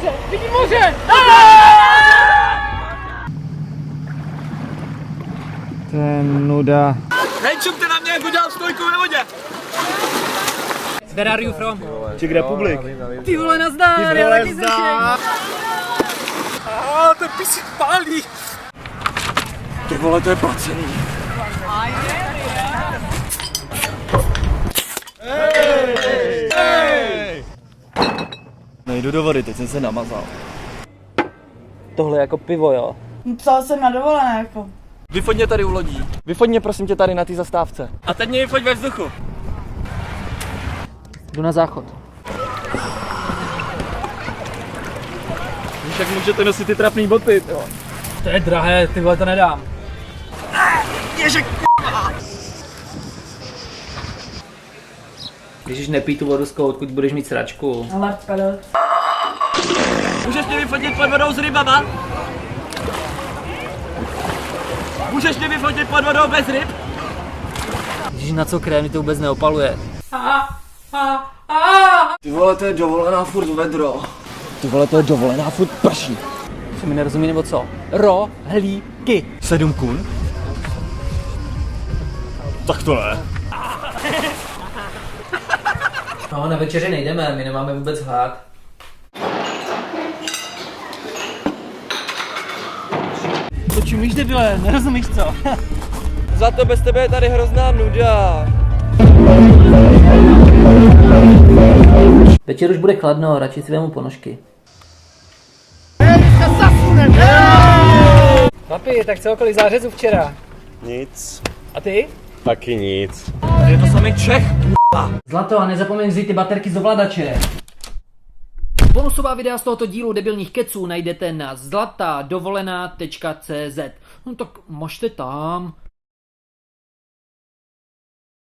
moře! Vidím moře! To je nuda. Hej, čumte na mě, jak udělal stojku ve vodě! Where are you from? Czech Republic. Ty vole, nazdar! Ty vole, nazdar! Ten písek pálí! Ty vole, to je placený. Nejdu do vody, teď jsem se namazal. Tohle je jako pivo, jo? Psal jsem na dovolené jako. Vyfoď mě tady u lodí. Vyfoď mě prosím tě tady na té zastávce. A teď mě vyfoď ve vzduchu. Jdu na záchod. Víš, jak můžete nosit ty trapný boty, jo? To je drahé, ty vole, to nedám. Ježek! Ježiš, nepij tu vodu z koutku, budeš mít sračku. Ale pedal. Můžeš mě vyfotit pod vodou s rybama? Můžeš mě vyfotit pod vodou bez ryb? Ježiš, na co krém, mi to vůbec neopaluje. Ty vole, to je dovolená furt vedro. Ty vole, to je dovolená furt prší. Co mi nerozumí nebo co? Rohlíky. 7 kun? Tak to ne. No, na večeři nejdeme, my nemáme vůbec hlad. To čumíš, debile, nerozumíš co? Za to bez tebe je tady hrozná nuda. Večer už bude chladno, radši si vemu ponožky. Papi, tak co okolo zářezu včera? Nic. A ty? Taky nic. Je to samý Čech. Zlato, a nezapomeň vzít ty baterky z ovladače. Bonusová videa z tohoto dílu debilních keců najdete na zlatadovolená.cz. No tak možte tam.